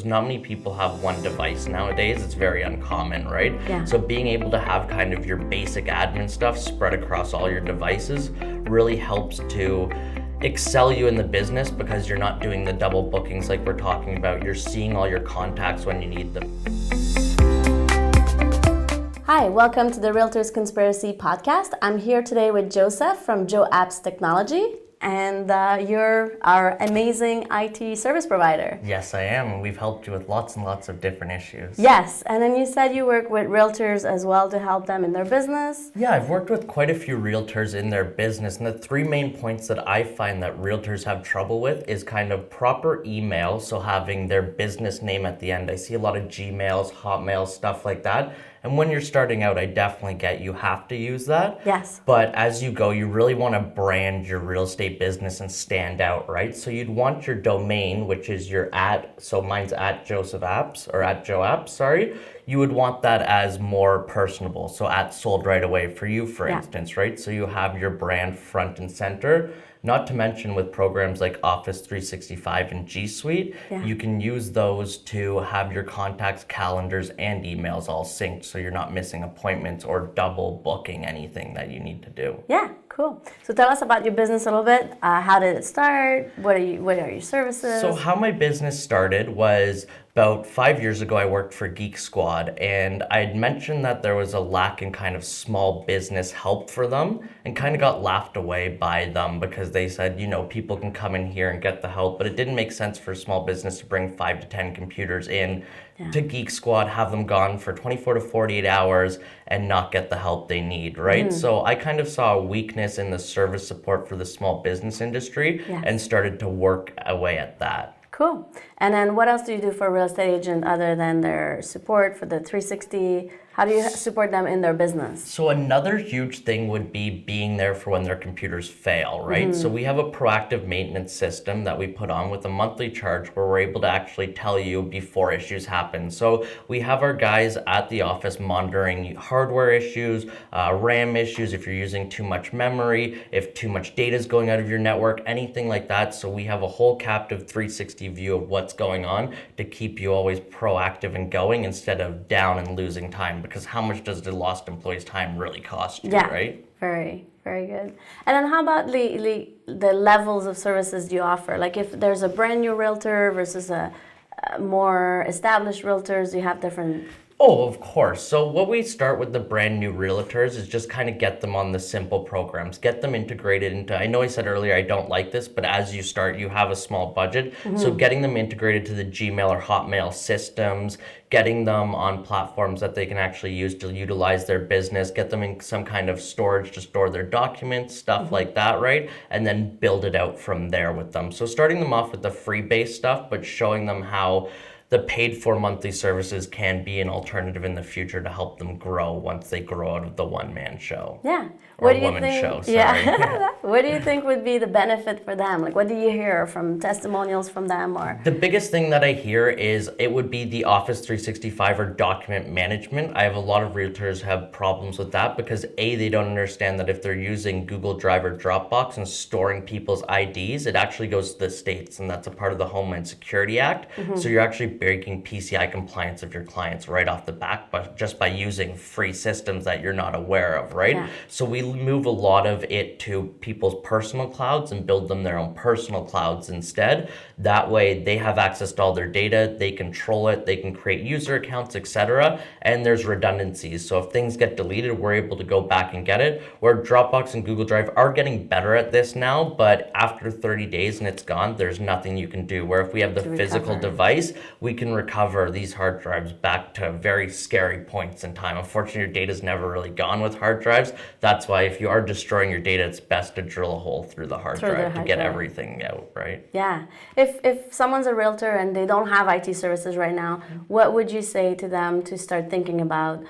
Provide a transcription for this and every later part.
Not many people have one device nowadays. It's very uncommon, right? Yeah. So being able to have kind of your basic admin stuff spread across all your devices really helps to excel you in the business because you're not doing the double bookings like we're talking about. You're seeing all your contacts when you need them. Hi, welcome to the Realtors Conspiracy Podcast. I'm here today with Joseph from Joe Apps Technology, and you're our amazing IT service provider. Yes, I am, and we've helped you with lots and lots of different issues. Yes, and then you said you work with realtors as well to help them in their business. Yeah, I've worked with quite a few realtors in their business, and the three main points that I find that realtors have trouble with is kind of proper email, so having their business name at the end. I see a lot of Gmails, Hotmails, stuff like that. And when you're starting out, I definitely get you have to use that. Yes. But as you go, you really want to brand your real estate business and stand out, right? So you'd want your domain, which is your so mine's at Joseph Apps, or at Joe Apps, sorry. You would want that as more personable. So at sold right away for you, for instance, right? So you have your brand front and center. Not to mention with programs like Office 365 and G Suite, you can use those to have your contacts, calendars, and emails all synced so you're not missing appointments or double booking anything that you need to do. Yeah, cool. So tell us about your business a little bit. How did it start? What are your services? So how my business started was about 5 years ago. I worked for Geek Squad, and I had mentioned that there was a lack in kind of small business help for them, and kind of got laughed away by them because they said, you know, people can come in here and get the help, but it didn't make sense for a small business to bring 5 to 10 computers in to Geek Squad, have them gone for 24 to 48 hours and not get the help they need, right? So I kind of saw a weakness in the service support for the small business industry and started to work away at that. Cool. And then what else do you do for a real estate agent other than their support for the 360? How do you support them in their business? So another huge thing would be being there for when their computers fail, right? So we have a proactive maintenance system that we put on with a monthly charge where we're able to actually tell you before issues happen. So we have our guys at the office monitoring hardware issues, RAM issues, if you're using too much memory, if too much data is going out of your network, anything like that. So we have a whole captive 360 view of what's going on to keep you always proactive and going instead of down and losing time. Because how much does the lost employee's time really cost you, right? Very, very good. And then how about the levels of services you offer? Like if there's a brand new realtor versus a more established realtors, you have different... Oh, of course. So what we start with the brand new realtors is just kind of get them on the simple programs, get them integrated into, I know I said earlier I don't like this, but as you start, you have a small budget. So getting them integrated to the Gmail or Hotmail systems, getting them on platforms that they can actually use to utilize their business, get them in some kind of storage to store their documents, stuff like that, right? And then build it out from there with them. So starting them off with the free-based stuff, but showing them how the paid for monthly services can be an alternative in the future to help them grow once they grow out of the one-man show. Yeah. Or woman show, sorry. Yeah. What do you think would be the benefit for them? Like, what do you hear from testimonials from them? Or the biggest thing that I hear is it would be the Office 365 or document management. I have a lot of realtors have problems with that because they don't understand that if they're using Google Drive or Dropbox and storing people's IDs, it actually goes to the states, and that's a part of the Homeland Security Act. So you're actually breaking PCI compliance of your clients right off the bat, but just by using free systems that you're not aware of, right? So we move a lot of it to people's personal clouds and build them their own personal clouds instead. That way they have access to all their data, they control it, they can create user accounts, etc. And there's redundancies. So if things get deleted, we're able to go back and get it. Where Dropbox and Google Drive are getting better at this now, but after 30 days and it's gone, there's nothing you can do. Where if we have the physical device, we can recover these hard drives back to very scary points in time. Unfortunately, your data's never really gone with hard drives. That's why if you are destroying your data, it's best to drill a hole through the hard drive to get everything out, right? Yeah. If someone's a realtor and they don't have IT services right now, what would you say to them to start thinking about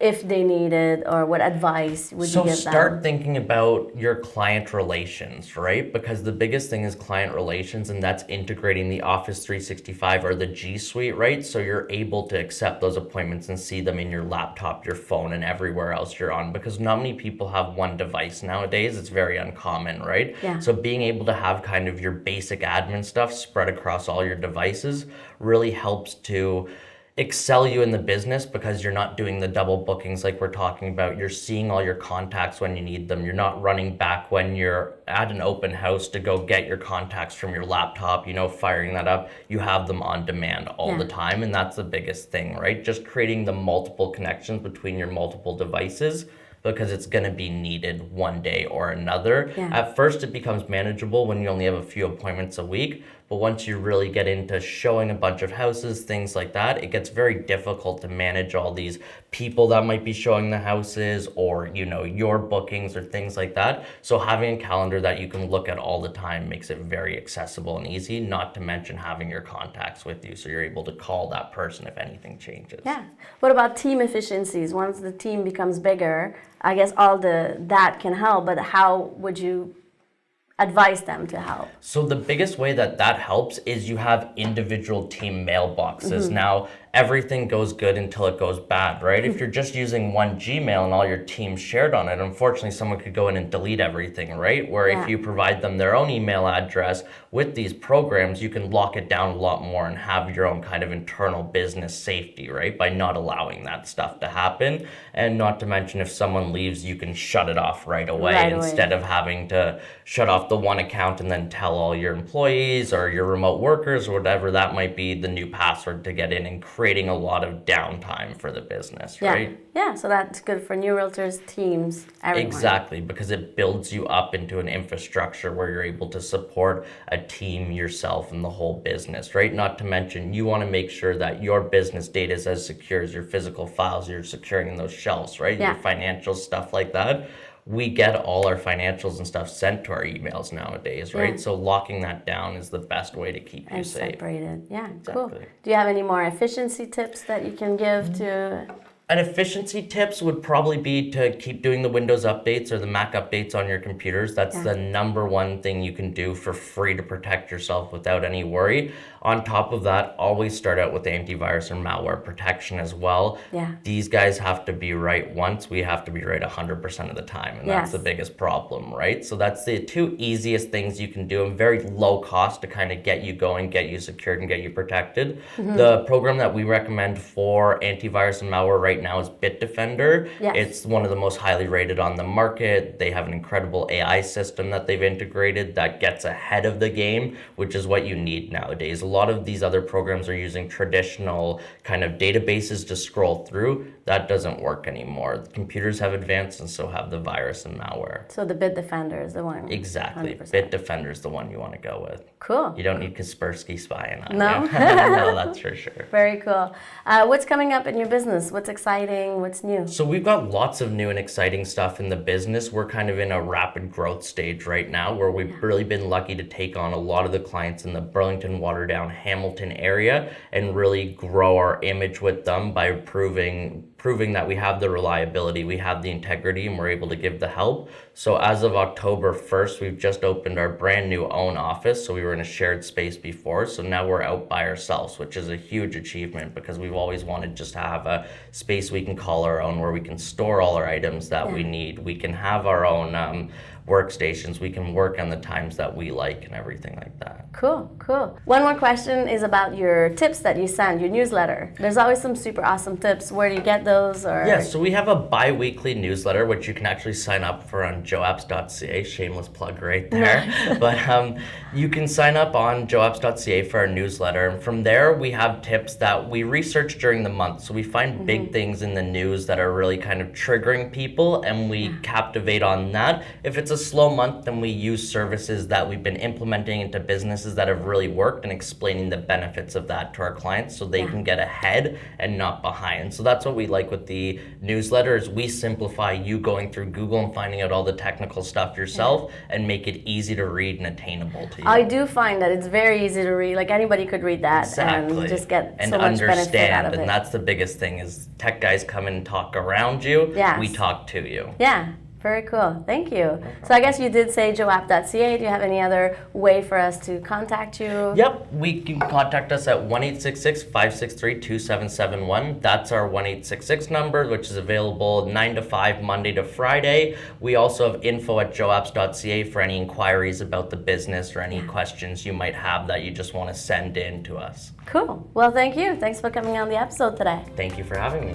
if they need it, or what advice would you So give start them? thinking about your client relations, right? Because the biggest thing is client relations, and that's integrating the Office 365 or the G Suite, right? So you're able to accept those appointments and see them in your laptop, your phone, and everywhere else you're on. Because not many people have one device nowadays. It's very uncommon, right? Yeah. So being able to have kind of your basic admin stuff spread across all your devices really helps to excel you in the business, because you're not doing the double bookings like we're talking about. You're seeing all your contacts when you need them. You're not running back when you're at an open house to go get your contacts from your laptop, firing that up. You have them on demand all Yeah. the time, and that's the biggest thing, right? Just creating the multiple connections between your multiple devices, because it's going to be needed one day or another. Yeah. At first, it becomes manageable when you only have a few appointments a week, but once you really get into showing a bunch of houses, things like that, it gets very difficult to manage all these people that might be showing the houses, or, your bookings or things like that. So having a calendar that you can look at all the time makes it very accessible and easy, not to mention having your contacts with you so you're able to call that person if anything changes. Yeah. What about team efficiencies? Once the team becomes bigger, I guess that can help, but how would you advise them to help? So the biggest way that helps is you have individual team mailboxes. Now, everything goes good until it goes bad, right? If you're just using one Gmail and all your team shared on it, unfortunately, someone could go in and delete everything, right? Where Yeah. if you provide them their own email address with these programs, you can lock it down a lot more and have your own kind of internal business safety, right? By not allowing that stuff to happen. And not to mention, if someone leaves, you can shut it off right away, Right away. instead of having to shut off the one account and then tell all your employees or your remote workers or whatever that might be the new password to get in, and creating a lot of downtime for the business, Yeah. right? Yeah, so that's good for new realtors, teams, everyone. Exactly, because it builds you up into an infrastructure where you're able to support a team, yourself, and the whole business, right? Not to mention, you want to make sure that your business data is as secure as your physical files you're securing in those shelves, right? Yeah. Your financial stuff like that. We get all our financials and stuff sent to our emails nowadays, right? Yeah. So locking that down is the best way to keep you And safe. separated. Yeah, cool. Exactly. Do you have any more efficiency tips that you can give to? And efficiency tips would probably be to keep doing the Windows updates or the Mac updates on your computers. That's Yeah. the number one thing you can do for free to protect yourself without any worry. On top of that, always start out with antivirus and malware protection as well. Yeah. These guys have to be right once. We have to be right 100% of the time. And that's Yes. the biggest problem, right? So that's the two easiest things you can do, and very low cost to kind of get you going, get you secured, and get you protected. The program that we recommend for antivirus and malware right now is Bitdefender. Yes. It's one of the most highly rated on the market. They have an incredible AI system that they've integrated that gets ahead of the game, which is what you need nowadays. A lot of these other programs are using traditional kind of databases to scroll through. That doesn't work anymore. The computers have advanced, and so have the virus and malware. So the Bitdefender is the one. Exactly. 100%. Bitdefender is the one you want to go with. Cool. You don't need Kaspersky spying on No? you. No, that's for sure. Very cool. What's coming up in your business? What's exciting? What's new? So we've got lots of new and exciting stuff in the business. We're kind of in a rapid growth stage right now, where we've really been lucky to take on a lot of the clients in the Burlington, Waterdown, Hamilton area, and really grow our image with them by proving that we have the reliability, we have the integrity, and we're able to give the help. So as of October 1st, we've just opened our brand new own office. So we were in a shared space before, so now we're out by ourselves, which is a huge achievement, because we've always wanted just to have a space we can call our own, where we can store all our items that we need. We can have our own workstations. We can work on the times that we like and everything like that. Cool, cool. One more question is about your tips that you send, your newsletter. There's always some super awesome tips. Where do you get those? Or Yeah, so we have a bi-weekly newsletter, which you can actually sign up for on joapps.ca. Shameless plug right there. But you can sign up on joapps.ca for our newsletter. And from there, we have tips that we research during the month. So we find big things in the news that are really kind of triggering people, and we captivate on that. If it's a slow month, then we use services that we've been implementing into businesses that have really worked, and explaining the benefits of that to our clients so they can get ahead and not behind. So that's what we like with the newsletter, is we simplify you going through Google and finding out all the the technical stuff yourself and make it easy to read and attainable to you. I do find that it's very easy to read. Like anybody could read that Exactly. and just get and so much benefit out understand, of it. and that's the biggest thing is tech guys come and talk around you. Yes. We talk to you. Yeah, very cool. Thank you. So I guess you did say joapp.ca. Do you have any other way for us to contact you? Yep, we can contact us at 1-866-563-2771. That's our 1-866 number, which is available 9 to 5, Monday to Friday. We also have info@joapps.ca for any inquiries about the business or any questions you might have that you just want to send in to us. Cool. Well, thank you. Thanks for coming on the episode today. Thank you for having me.